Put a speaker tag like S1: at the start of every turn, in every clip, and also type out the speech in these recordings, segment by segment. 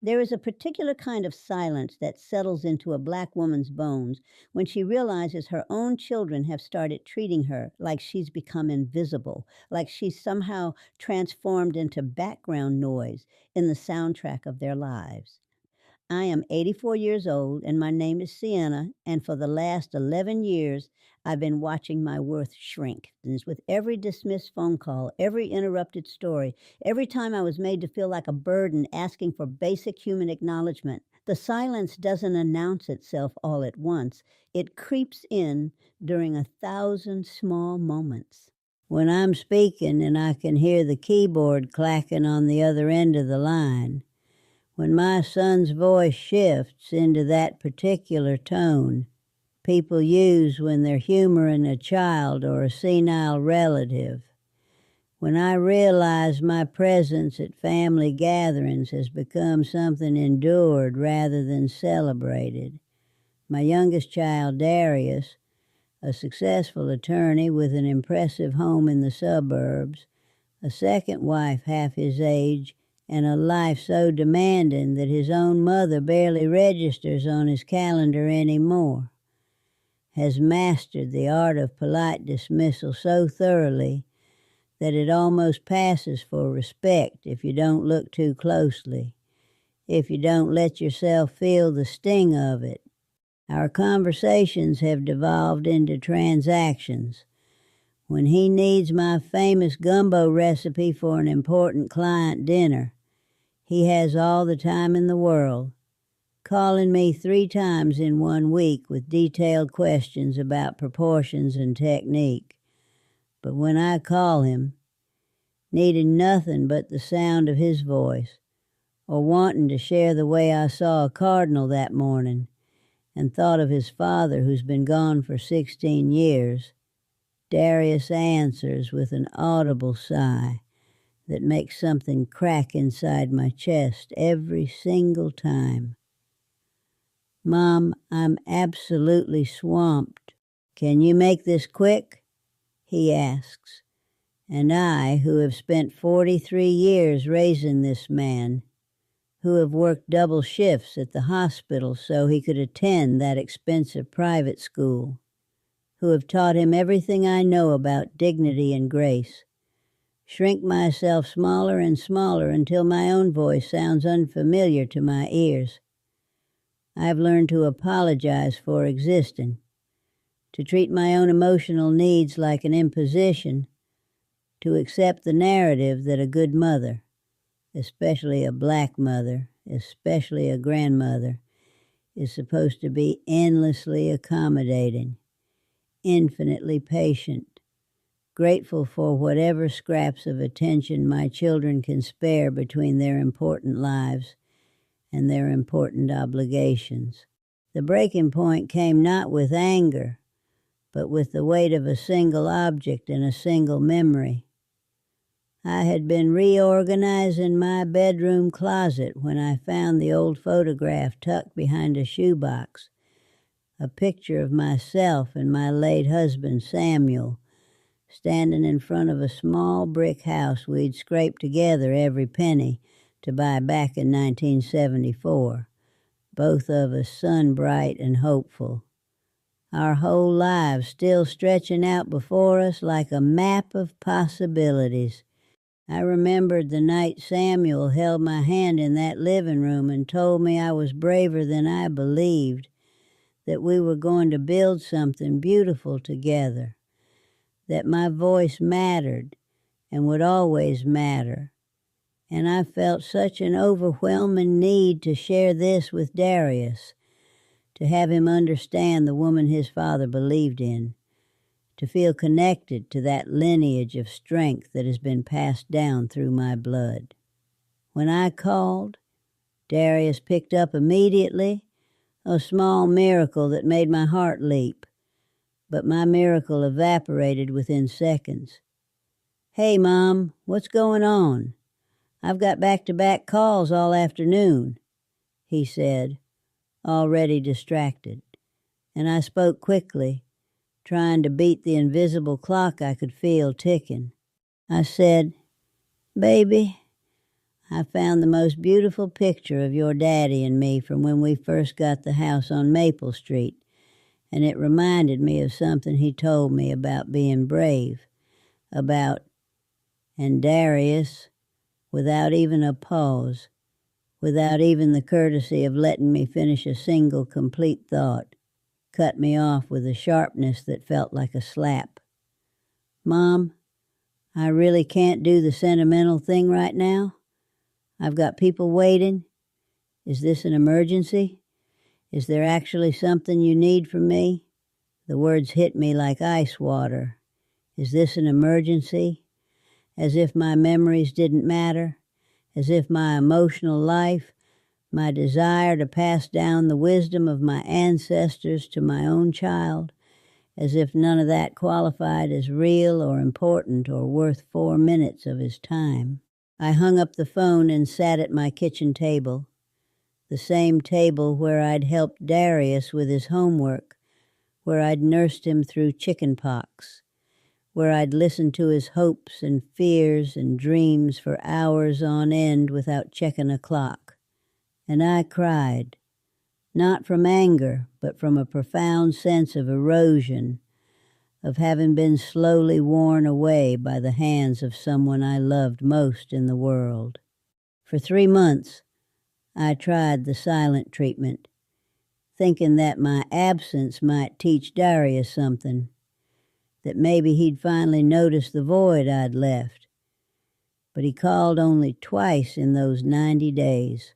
S1: There is a particular kind of silence that settles into a black woman's bones when she realizes her own children have started treating her like she's become invisible, like she's somehow transformed into background noise in the soundtrack of their lives. I am 84 years old and my name is Sienna, and for the last 11 years, I've been watching my worth shrink. And with every dismissed phone call, every interrupted story, every time I was made to feel like a burden asking for basic human acknowledgement, the silence doesn't announce itself all at once. It creeps in during 1,000 small moments. When I'm speaking and I can hear the keyboard clacking on the other end of the line, when my son's voice shifts into that particular tone people use when they're humoring a child or a senile relative, when I realize my presence at family gatherings has become something endured rather than celebrated. My youngest child, Darius, a successful attorney with an impressive home in the suburbs, a second wife half his age, and a life so demanding that his own mother barely registers on his calendar anymore, has mastered the art of polite dismissal so thoroughly that it almost passes for respect if you don't look too closely, if you don't let yourself feel the sting of it. Our conversations have devolved into transactions. When he needs my famous gumbo recipe for an important client dinner, he has all the time in the world, calling me 3 times in 1 week with detailed questions about proportions and technique. But when I call him, needing nothing but the sound of his voice, or wanting to share the way I saw a cardinal that morning and thought of his father who's been gone for 16 years, Darius answers with an audible sigh that makes something crack inside my chest every single time. "Mom, I'm absolutely swamped. Can you make this quick?" he asks. And I, who have spent 43 years raising this man, who have worked double shifts at the hospital so he could attend that expensive private school, who have taught him everything I know about dignity and grace, shrink myself smaller and smaller until my own voice sounds unfamiliar to my ears. I've learned to apologize for existing, to treat my own emotional needs like an imposition, to accept the narrative that a good mother, especially a black mother, especially a grandmother, is supposed to be endlessly accommodating, infinitely patient, grateful for whatever scraps of attention my children can spare between their important lives and their important obligations. The breaking point came not with anger, but with the weight of a single object and a single memory. I had been reorganizing my bedroom closet when I found the old photograph tucked behind a shoebox, a picture of myself and my late husband, Samuel, standing in front of a small brick house we'd scraped together every penny to buy back in 1974, both of us sun-bright and hopeful. Our whole lives still stretching out before us like a map of possibilities. I remembered the night Samuel held my hand in that living room and told me I was braver than I believed, that we were going to build something beautiful together, that my voice mattered and would always matter. And I felt such an overwhelming need to share this with Darius, to have him understand the woman his father believed in, to feel connected to that lineage of strength that has been passed down through my blood. When I called, Darius picked up immediately, a small miracle that made my heart leap. But my miracle evaporated within seconds. "Hey, Mom, what's going on? I've got back-to-back calls all afternoon," he said, already distracted. And I spoke quickly, trying to beat the invisible clock I could feel ticking. I said, "Baby, I found the most beautiful picture of your daddy and me from when we first got the house on Maple Street, and it reminded me of something he told me about being brave, about, and Darius, without even a pause, without even the courtesy of letting me finish a single complete thought, cut me off with a sharpness that felt like a slap. Mom, I really can't do the sentimental thing right now. I've got people waiting. Is this an emergency? Is there actually something you need from me? The words hit me like ice water. Is this an emergency? As if my memories didn't matter. As if my emotional life, my desire to pass down the wisdom of my ancestors to my own child, as if none of that qualified as real or important or worth 4 minutes of his time. I hung up the phone and sat at my kitchen table, the same table where I'd helped Darius with his homework, where I'd nursed him through chicken pox, where I'd listened to his hopes and fears and dreams for hours on end without checking a clock. And I cried, not from anger, but from a profound sense of erosion, of having been slowly worn away by the hands of someone I loved most in the world. For 3 months, I tried the silent treatment, thinking that my absence might teach Darius something, that maybe he'd finally notice the void I'd left. But he called only twice in those 90 days,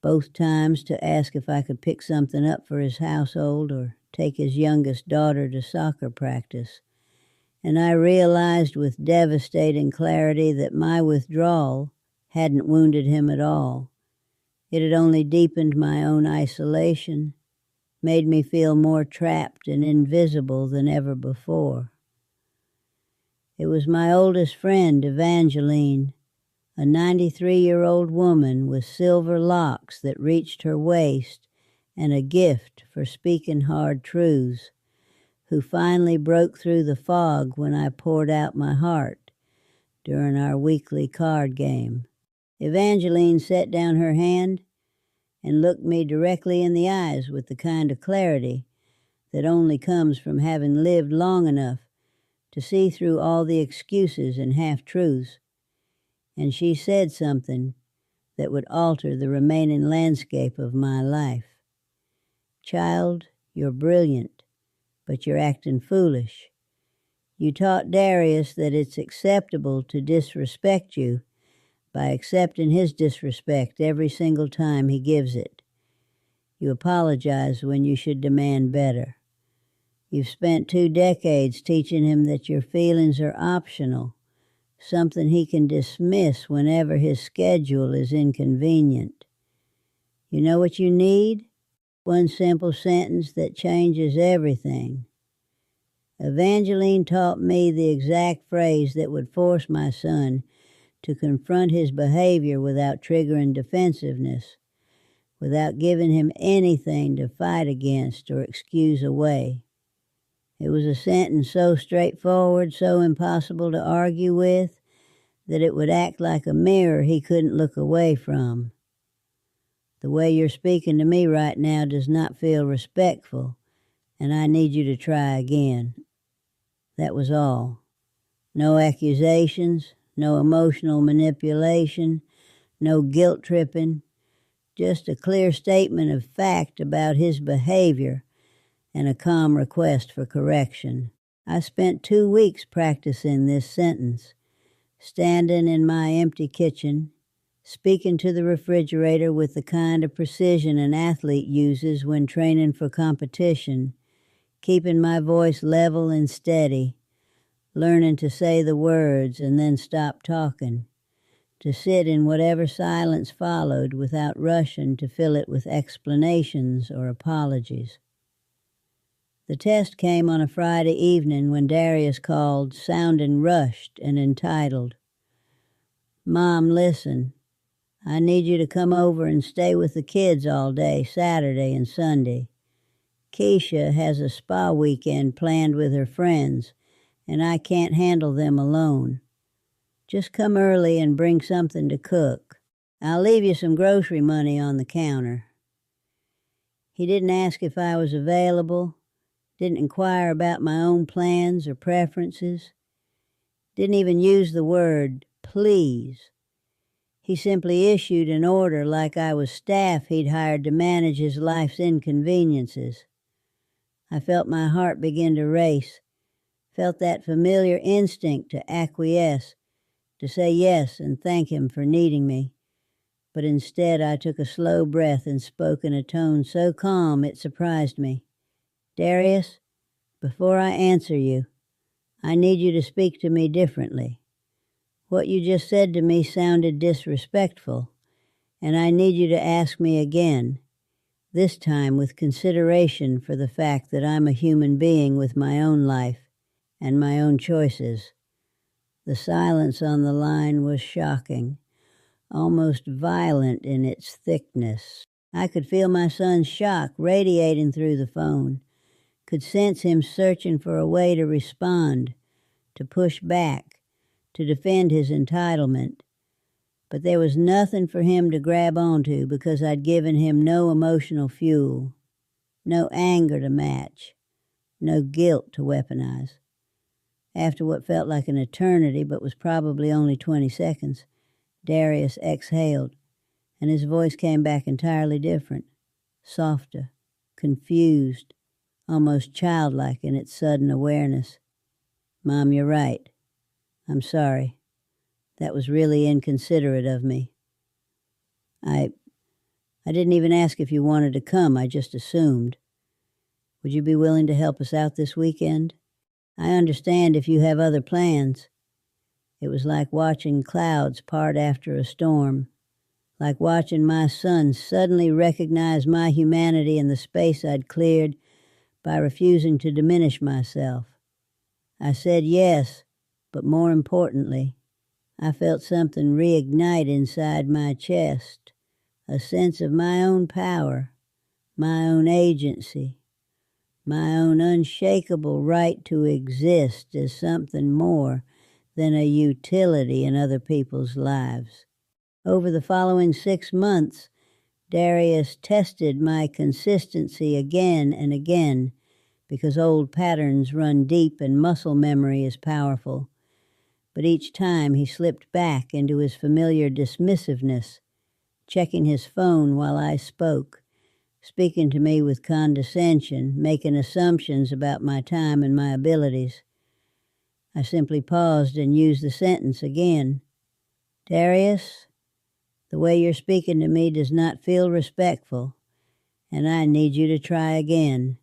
S1: both times to ask if I could pick something up for his household or take his youngest daughter to soccer practice. And I realized with devastating clarity that my withdrawal hadn't wounded him at all. It had only deepened my own isolation, made me feel more trapped and invisible than ever before. It was my oldest friend, Evangeline, a 93-year-old woman with silver locks that reached her waist and a gift for speaking hard truths, who finally broke through the fog when I poured out my heart during our weekly card game. Evangeline set down her hand and looked me directly in the eyes with the kind of clarity that only comes from having lived long enough to see through all the excuses and half-truths. And she said something that would alter the remaining landscape of my life. Child, you're brilliant, but you're acting foolish. You taught Darius that it's acceptable to disrespect you by accepting his disrespect every single time he gives it. You apologize when you should demand better. You've spent 2 decades teaching him that your feelings are optional, something he can dismiss whenever his schedule is inconvenient. You know what you need? One simple sentence that changes everything. Evangeline taught me the exact phrase that would force my son to confront his behavior without triggering defensiveness, without giving him anything to fight against or excuse away. It was a sentence so straightforward, so impossible to argue with, that it would act like a mirror he couldn't look away from. The way you're speaking to me right now does not feel respectful, and I need you to try again. That was all. No accusations, no emotional manipulation, no guilt tripping, just a clear statement of fact about his behavior and a calm request for correction. I spent 2 weeks practicing this sentence, standing in my empty kitchen, speaking to the refrigerator with the kind of precision an athlete uses when training for competition, keeping my voice level and steady, learning to say the words and then stop talking, to sit in whatever silence followed without rushing to fill it with explanations or apologies. The test came on a Friday evening when Darius called, sounding rushed and entitled. Mom, listen. I need you to come over and stay with the kids all day, Saturday and Sunday. Keisha has a spa weekend planned with her friends, and I can't handle them alone. Just come early and bring something to cook. I'll leave you some grocery money on the counter. He didn't ask if I was available, didn't inquire about my own plans or preferences, didn't even use the word please. He simply issued an order like I was staff he'd hired to manage his life's inconveniences. I felt my heart begin to race, felt that familiar instinct to acquiesce, to say yes and thank him for needing me. But instead I took a slow breath and spoke in a tone so calm it surprised me. Darius, before I answer you, I need you to speak to me differently. What you just said to me sounded disrespectful, and I need you to ask me again, this time with consideration for the fact that I'm a human being with my own life and my own choices. The silence on the line was shocking, almost violent in its thickness. I could feel my son's shock radiating through the phone, could sense him searching for a way to respond, to push back, to defend his entitlement. But there was nothing for him to grab onto because I'd given him no emotional fuel, no anger to match, no guilt to weaponize. After what felt like an eternity but was probably only 20 seconds, Darius exhaled, and his voice came back entirely different, softer, confused, almost childlike in its sudden awareness. Mom, you're right. I'm sorry. That was really inconsiderate of me. I didn't even ask if you wanted to come, I just assumed. Would you be willing to help us out this weekend? I understand if you have other plans. It was like watching clouds part after a storm, like watching my son suddenly recognize my humanity in the space I'd cleared by refusing to diminish myself. I said yes, but more importantly, I felt something reignite inside my chest, a sense of my own power, my own agency, my own unshakable right to exist as something more than a utility in other people's lives. Over the following 6 months, Darius tested my consistency again and again, because old patterns run deep and muscle memory is powerful. But each time he slipped back into his familiar dismissiveness, checking his phone while I spoke, speaking to me with condescension, making assumptions about my time and my abilities. I simply paused and used the sentence again. Darius, the way you're speaking to me does not feel respectful, and I need you to try again.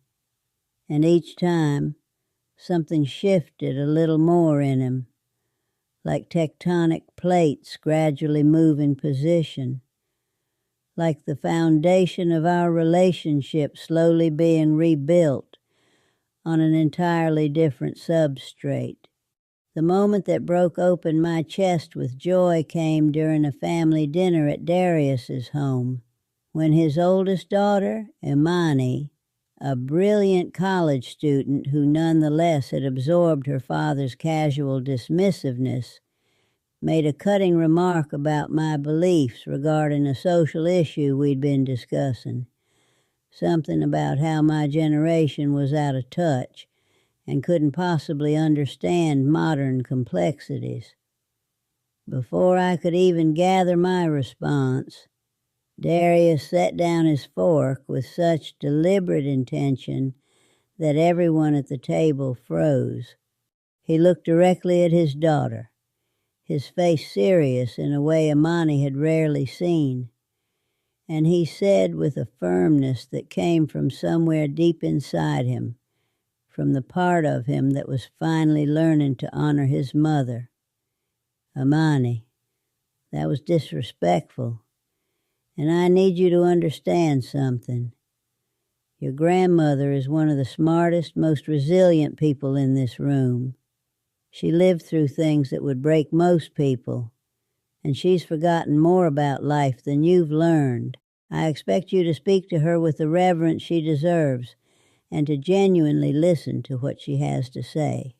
S1: And each time, something shifted a little more in him, like tectonic plates gradually moving position, like the foundation of our relationship slowly being rebuilt on an entirely different substrate. The moment that broke open my chest with joy came during a family dinner at Darius's home, when his oldest daughter, Imani, a brilliant college student who nonetheless had absorbed her father's casual dismissiveness, made a cutting remark about my beliefs regarding a social issue we'd been discussing. Something about how my generation was out of touch and couldn't possibly understand modern complexities. Before I could even gather my response, Darius set down his fork with such deliberate intention that everyone at the table froze. He looked directly at his daughter, his face serious in a way Imani had rarely seen, and he said with a firmness that came from somewhere deep inside him, from the part of him that was finally learning to honor his mother, Imani, that was disrespectful, and I need you to understand something. Your grandmother is one of the smartest, most resilient people in this room. She lived through things that would break most people, and she's forgotten more about life than you've learned. I expect you to speak to her with the reverence she deserves and to genuinely listen to what she has to say.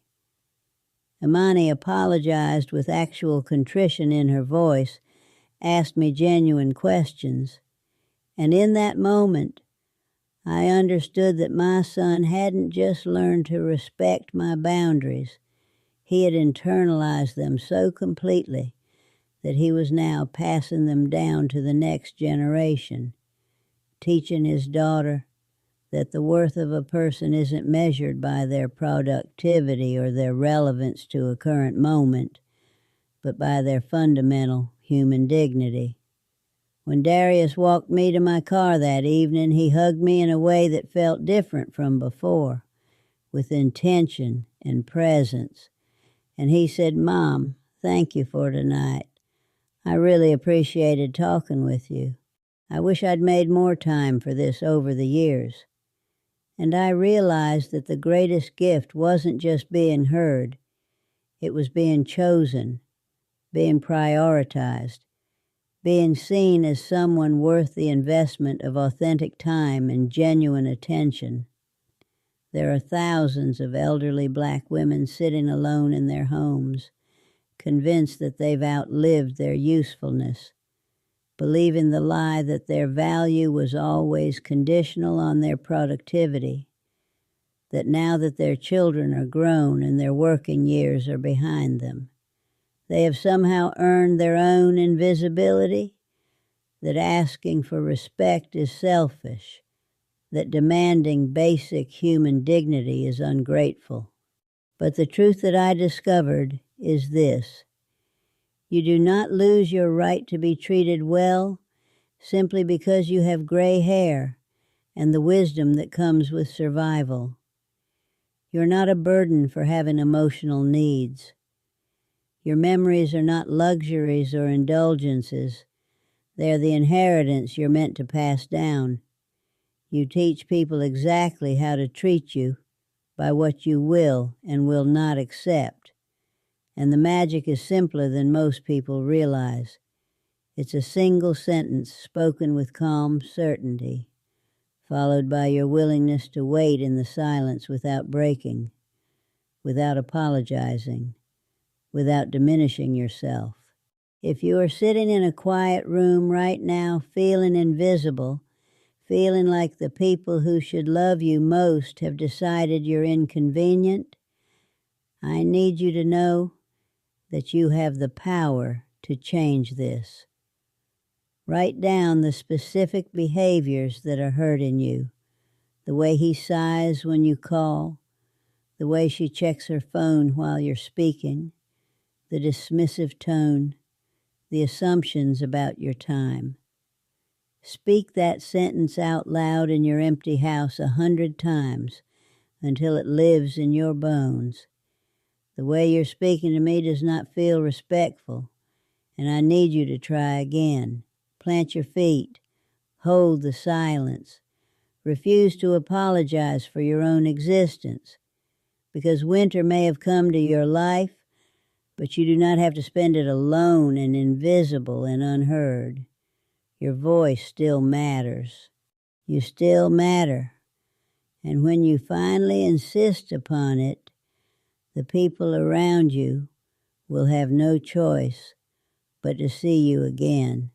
S1: Imani apologized with actual contrition in her voice asked me genuine questions. And in that moment, I understood that my son hadn't just learned to respect my boundaries. He had internalized them so completely that he was now passing them down to the next generation, teaching his daughter that the worth of a person isn't measured by their productivity or their relevance to a current moment, but by their fundamental human dignity. When Darius walked me to my car that evening, he hugged me in a way that felt different from before, with intention and presence. And he said, "Mom, thank you for tonight. I really appreciated talking with you. I wish I'd made more time for this over the years." And I realized that the greatest gift wasn't just being heard. It was being chosen, being prioritized, being seen as someone worth the investment of authentic time and genuine attention. There are thousands of elderly black women sitting alone in their homes, convinced that they've outlived their usefulness, believing the lie that their value was always conditional on their productivity, that now that their children are grown and their working years are behind them, they have somehow earned their own invisibility, that asking for respect is selfish, that demanding basic human dignity is ungrateful. But the truth that I discovered is this: you do not lose your right to be treated well simply because you have gray hair and the wisdom that comes with survival. You're not a burden for having emotional needs. Your memories are not luxuries or indulgences. They're the inheritance you're meant to pass down. You teach people exactly how to treat you by what you will and will not accept. And the magic is simpler than most people realize. It's a single sentence spoken with calm certainty, followed by your willingness to wait in the silence without breaking, without apologizing, without diminishing yourself. If you are sitting in a quiet room right now feeling invisible, feeling like the people who should love you most have decided you're inconvenient, I need you to know that you have the power to change this. Write down the specific behaviors that are hurting you. The way he sighs when you call, the way she checks her phone while you're speaking, the dismissive tone, the assumptions about your time. Speak that sentence out loud in your empty house 100 times until it lives in your bones. The way you're speaking to me does not feel respectful, and I need you to try again. Plant your feet. Hold the silence. Refuse to apologize for your own existence, because winter may have come to your life, but you do not have to spend it alone and invisible and unheard. Your voice still matters. You still matter. And when you finally insist upon it, the people around you will have no choice but to see you again.